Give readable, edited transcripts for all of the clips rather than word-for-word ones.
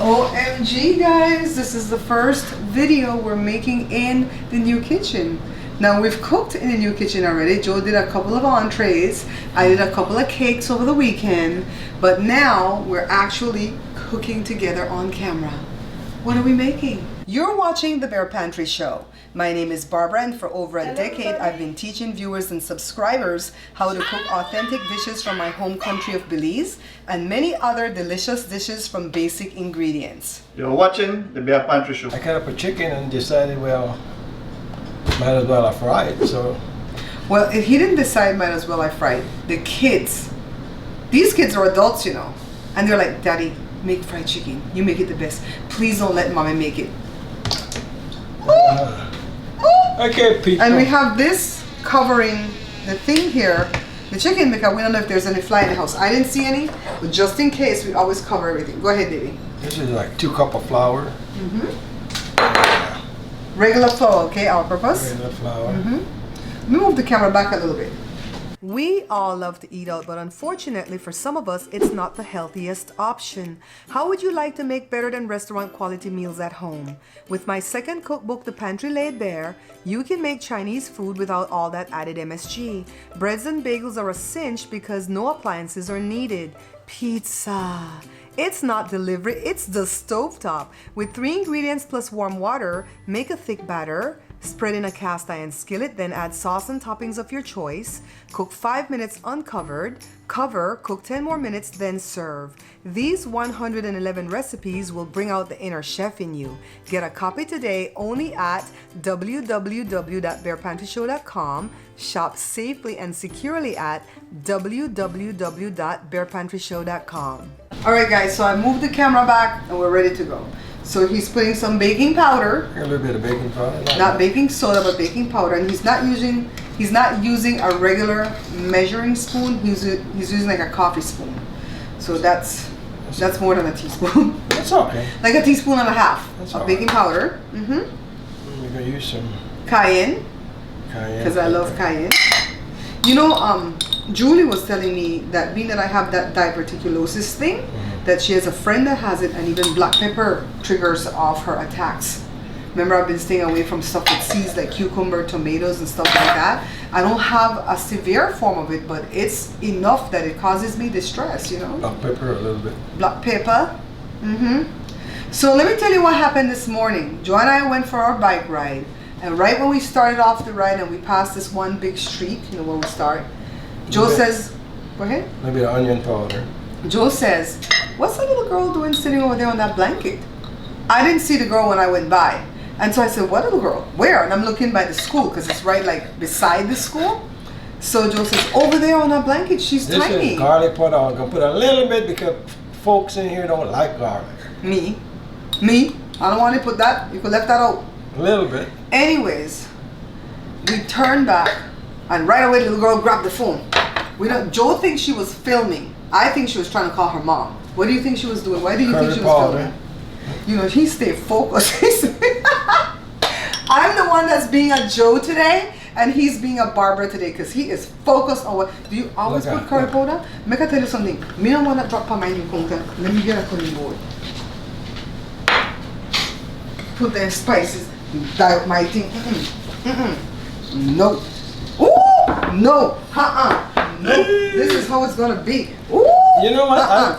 OMG guys, this is the first video we're making in the new kitchen. Now we've cooked in the new kitchen already. Joe did a couple of entrees. I did a couple of cakes over the weekend. But now we're actually cooking together on camera. What are we making? You're watching The Bear Pantry Show. My name is Barbara, and for over a decade I've been teaching viewers and subscribers how to cook authentic dishes from my home country of Belize and many other delicious dishes from basic ingredients. You're watching The Bear Pantry Show. I cut up a chicken and decided, well, might as well I fry it, so. Well, if he didn't decide might as well I fry it. The kids, these kids are adults, you know, and they're like, Daddy, make fried chicken. You make it the best. Please don't let Mommy make it. Okay, people. And we have this covering the thing here, the chicken, because we don't know if there's any fly in the house. I didn't see any, but just in case, we always cover everything. Go ahead, baby. This is like 2 cups of flour. Regular flour, okay, all purpose. Regular flour. Let me move the camera back a little bit. We all love to eat out, but unfortunately for some of us, it's not the healthiest option. How would you like to make better than restaurant quality meals at home? With my second cookbook, The Pantry Laid Bare, you can make Chinese food without all that added MSG. Breads and bagels are a cinch because no appliances are needed. Pizza. It's not delivery, it's the stovetop. With 3 ingredients plus warm water, make a thick batter. Spread in a cast iron skillet, then add sauce and toppings of your choice. Cook 5 minutes uncovered. Cover, cook 10 more minutes, then serve. These 111 recipes will bring out the inner chef in you. Get a copy today only at www.bearpantryshow.com. Shop safely and securely at www.bearpantryshow.com. Alright guys, so I moved the camera back and we're ready to go. So he's putting some baking powder. A little bit of baking powder. Not baking soda, but baking powder. And he's not using a regular measuring spoon. He's using like a coffee spoon. So that's more than a teaspoon. That's okay. Like a teaspoon and a half of baking powder. We're gonna use some cayenne. Because I love cayenne. You know, Julie was telling me that being that I have that diverticulosis thing, that she has a friend that has it, and even black pepper triggers off her attacks. Remember, I've been staying away from stuff with seeds like cucumber, tomatoes, and stuff like that. I don't have a severe form of it, but it's enough that it causes me distress, you know? Black pepper a little bit. Black pepper. So let me tell you what happened this morning. Joe and I went for our bike ride, and right when we started off the ride and we passed this one big street, you know, where we start, Joe says, go ahead. Maybe the onion powder. Joe says, what's that little girl doing sitting over there on that blanket? I didn't see the girl when I went by. And so I said, what little girl? Where? And I'm looking by the school because it's right like beside the school. So Joe says, over there on that blanket, she's tiny. This is garlic powder. I'm going to put a little bit because folks in here don't like garlic. Me? I don't want to put that. You could left that out. A little bit. Anyways, we turned back and right away the little girl grabbed the phone. Joe thinks she was filming. I think she was trying to call her mom. What do you think she was doing? Why do you think she was filming? You know, he stayed focused. I'm the one that's being a Joe today, and he's being a Barbara today because he is focused on what. Do you always put curry powder? Make I tell you something. Me don't want to drop on my new counter. Let me get a cutting board. Put the spices. Dial my thing. No. Ooh! No. No. This is how it's gonna be. Ooh! You know what? I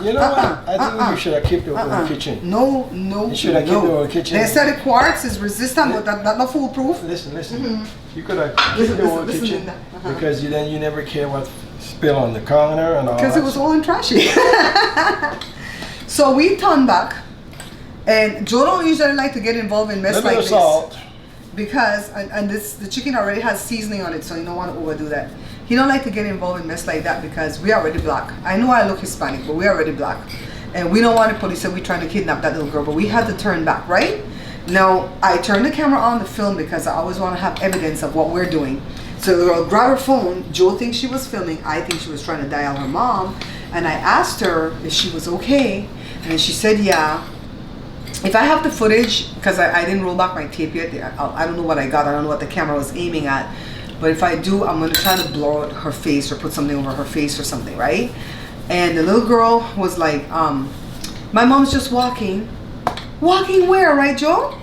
think you should have kept it over the kitchen. No. You should have kept it over the kitchen. They said the quartz is resistant, but that's not foolproof. Listen. You could have kept it over the kitchen because you never care what spill on the counter and all that. Because it was all in trashy. So we turned back, and Joe don't usually like to get involved in mess like this. Salt. Because the chicken already has seasoning on it, so you don't want to overdo that. He don't like to get involved in mess like that because we are already black. I know I look Hispanic, but we are already black, and we don't want the police said we're trying to kidnap that little girl. But we had to turn back, right? Now I turned the camera on to film because I always want to have evidence of what we're doing. So the girl grabbed her phone. Joe thinks she was filming. I think she was trying to dial her mom, and I asked her if she was okay, and she said yeah. If I have the footage, because I didn't roll back my tape yet, I don't know what I got. I don't know what the camera was aiming at. But if I do, I'm going to try to blur out her face or put something over her face or something, right? And the little girl was like, my mom's just walking. Walking where, right, Joe?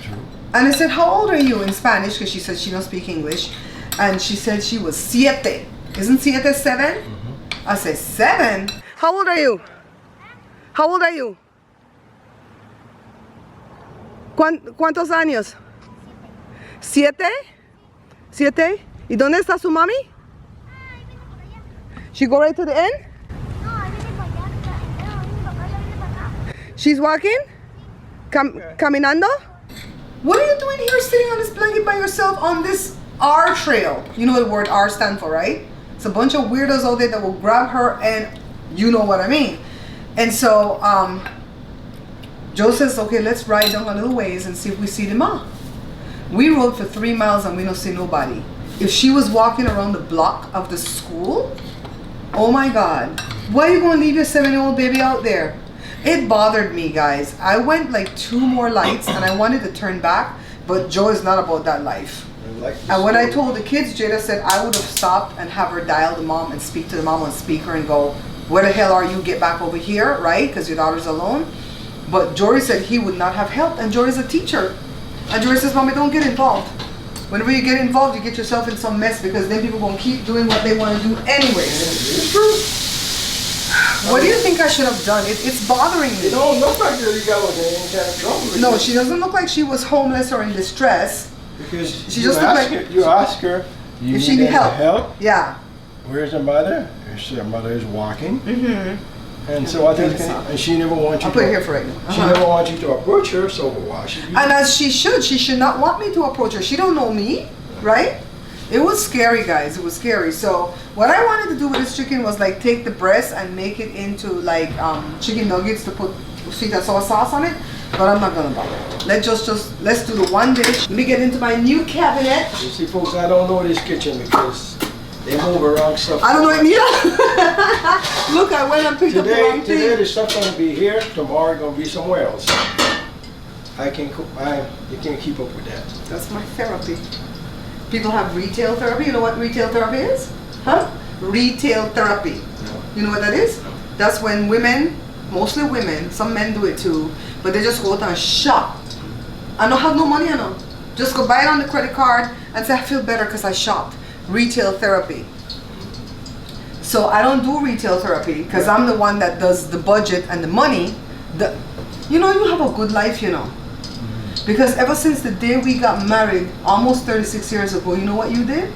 True. And I said, how old are you in Spanish? Because she said she don't speak English. And she said she was siete. Isn't siete 7? Mm-hmm. I said, 7? How old are you? How old are you? ¿Cuántos años? 7? 7? ¿Y dónde está su mami? She go right to the end? She's walking? Caminando? What are you doing here sitting on this blanket by yourself on this R trail? You know what the word R stands for, right? It's a bunch of weirdos out there that will grab her, and you know what I mean. And so Joe says, okay, let's ride down a little ways and see if we see the mom. We rode for 3 miles and we don't see nobody. If she was walking around the block of the school, oh my God, why are you going to leave your 7-year-old baby out there? It bothered me, guys. I went like 2 more lights and I wanted to turn back, but Joe is not about that life. And when I told the kids, Jada said I would have stopped and have her dial the mom and speak to the mom on speaker and go, where the hell are you? Get back over here, right? Because your daughter's alone. But Jory said he would not have helped, and Jory's a teacher. And Jory says, Mommy, don't get involved. Whenever you get involved, you get yourself in some mess, because then people won't keep doing what they want to do anyway. What do you think I should have done? It's bothering me. You don't look like you got any kind of trouble. No, she doesn't look like she was homeless or in distress. Because she just looked like you ask her if she need help. Yeah. Where's her mother? Her mother is walking. Mm-hmm. And so I think, and she never wants you. I'll put it here for right now. She never wants you to approach her. So why should you? And as she should not want me to approach her. She don't know me, right? It was scary, guys. It was scary. So what I wanted to do with this chicken was like take the breast and make it into like chicken nuggets to put sweet and sour sauce on it. But I'm not gonna bother. Let's do the one dish. Let me get into my new cabinet. You see, folks, I don't know this kitchen because they move around stuff. I don't know it either. Look, I went and picked up the wrong thing. Today the stuff gonna be here. Tomorrow gonna be somewhere else. You can't keep up with that. That's my therapy. People have retail therapy. You know what retail therapy is? Huh? Retail therapy. No. You know what that is? No. That's when women, mostly women, some men do it too, but they just go out and shop. I don't have no money on them. Just go buy it on the credit card and say, I feel better because I shopped. Retail therapy. So I don't do retail therapy because I'm the one that does the budget and the money. You know, you have a good life, you know. Because ever since the day we got married, almost 36 years ago, you know what you did?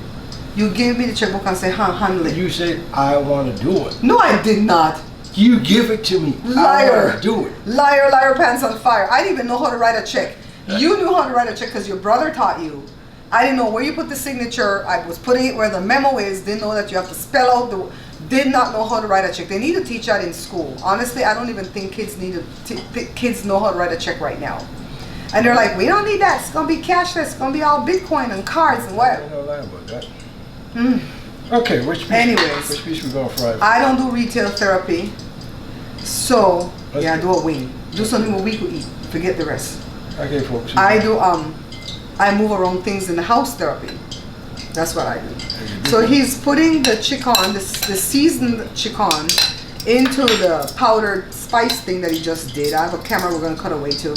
You gave me the checkbook and said, handle it. You said, I want to do it. No, I did not. You give it to me. Liar. I want to do it. Liar, liar, pants on fire. I didn't even know how to write a check. You knew how to write a check because your brother taught you. I didn't know where you put the signature. I was putting it where the memo is. Didn't know that you have to spell out the... Did not know how to write a check. They need to teach that in school. Honestly, I don't even think kids kids know how to write a check right now. And they're like, we don't need that. It's going to be cashless. It's going to be all Bitcoin and cards and what. I don't lie about that. Okay, which piece we going to fry? I don't do retail therapy. So, do a wing. Do something where we could eat. Forget the rest. Okay, folks. I do, I move around things in the house therapy. That's what I do. So he's putting the chicken, the seasoned chicken, into the powdered spice thing that he just did. I have a camera we're going to cut away to.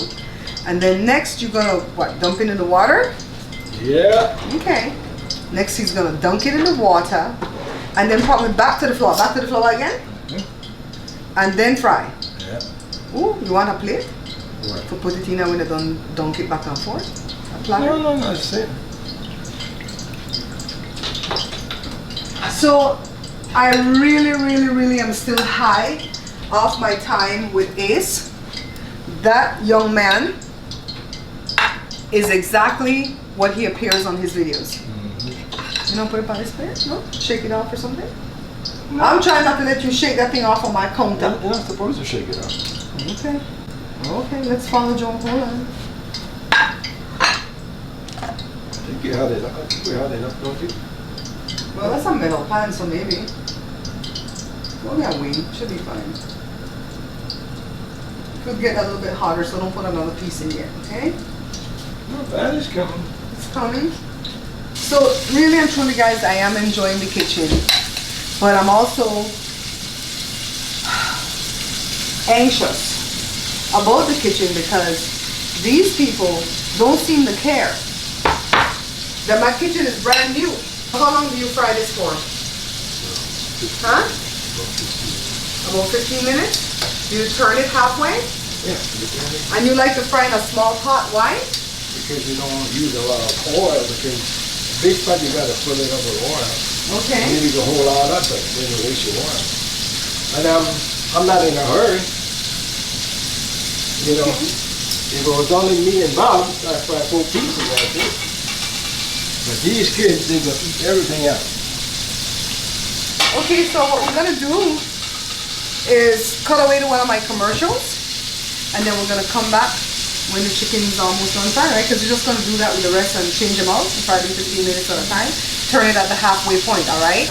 And then next you're gonna dump it in the water? Yeah. Okay. Next he's gonna dunk it in the water and then probably back to the flour. Back to the flour again? Mm-hmm. And then fry. Yeah. Ooh, you want a plate? What? To put it in when you dunk it back and forth? A platter? No, that's it. So I really am still high off my time with Ace. That young man is exactly what he appears on his videos. Mm-hmm. You don't put it on his plate? No? Shake it off or something? No. I'm trying not to let you shake that thing off on my counter. You're not supposed to shake it off. Okay. Okay, let's follow Joe. Hold on. I think you had enough, don't you? Well, that's a metal pan, so maybe. Only a wing. Should be fine. Could get a little bit hotter, so don't put another piece in yet, okay? No, that is coming. It's coming. So really and truly, guys, I am enjoying the kitchen, but I'm also anxious about the kitchen because these people don't seem to care that my kitchen is brand new. How long do you fry this for? Huh? About 15 minutes? Do you turn it halfway? Yeah. And you like to fry in a small pot, why? Because you don't use a lot of oil, because big pot you gotta fill it up with oil. Okay. And then you can hold all that, but then you waste your oil. And I'm not in a hurry. You know, if it was only me and Bob, I'd fry 4 pieces like this. But these kids, they gonna eat everything else. Okay, so what we're gonna do is cut away to one of my commercials, and then we're gonna come back when the chicken is almost done frying, right? Because we're just gonna do that with the rest and change them out, and fry them 15 minutes at a time. Turn it at the halfway point, all right?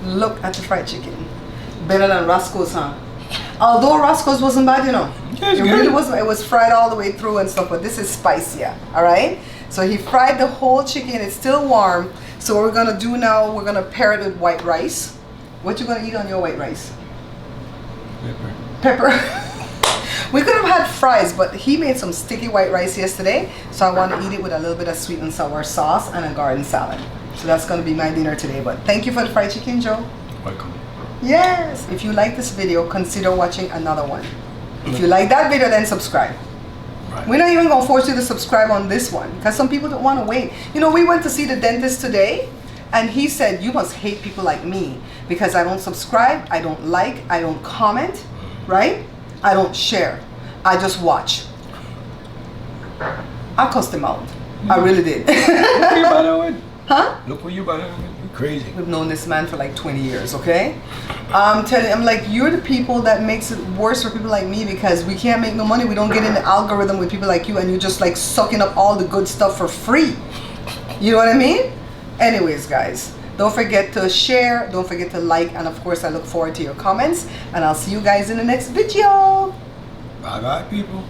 Look at the fried chicken. Better than Roscoe's, huh? Although Roscoe's wasn't bad, you know. It really wasn't. It was fried all the way through and stuff, but this is spicier, all right? So he fried the whole chicken. It's still warm. So what we're gonna do now, we're gonna pair it with white rice. What you gonna eat on your white rice? Pepper. Pepper. We could have had fries, but he made some sticky white rice yesterday, so I want to eat it with a little bit of sweet and sour sauce and a garden salad. So that's going to be my dinner today. But thank you for the fried chicken, Joe. Welcome. Yes. If you like this video, consider watching another one. If you like that video, then subscribe. Right. We're not even going to force you to subscribe on this one because some people don't want to wait. You know, we went to see the dentist today, and he said, you must hate people like me because I don't subscribe, I don't like, I don't comment, right? I don't share. I just watch. I cussed him out. I really did. Huh? Look where you about it. You're crazy. We've known this man for like 20 years, okay? I'm telling you, I'm like, you're the people that makes it worse for people like me because we can't make no money. We don't get in the algorithm with people like you, and you're just like sucking up all the good stuff for free. You know what I mean? Anyways, guys, don't forget to share, don't forget to like, and of course I look forward to your comments, and I'll see you guys in the next video. Bye bye, people.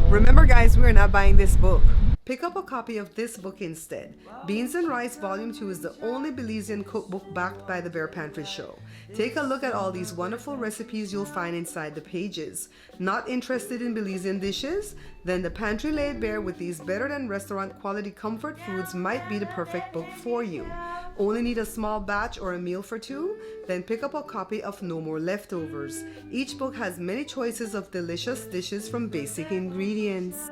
Remember, guys, we're not buying this book. Pick up a copy of this book instead. Beans and Rice Volume 2 is the only Belizean cookbook backed by the Bear Pantry Show. Take a look at all these wonderful recipes you'll find inside the pages. Not interested in Belizean dishes? Then the Pantry Laid Bare with these better than restaurant quality comfort foods might be the perfect book for you. Only need a small batch or a meal for two? Then pick up a copy of No More Leftovers. Each book has many choices of delicious dishes from basic ingredients.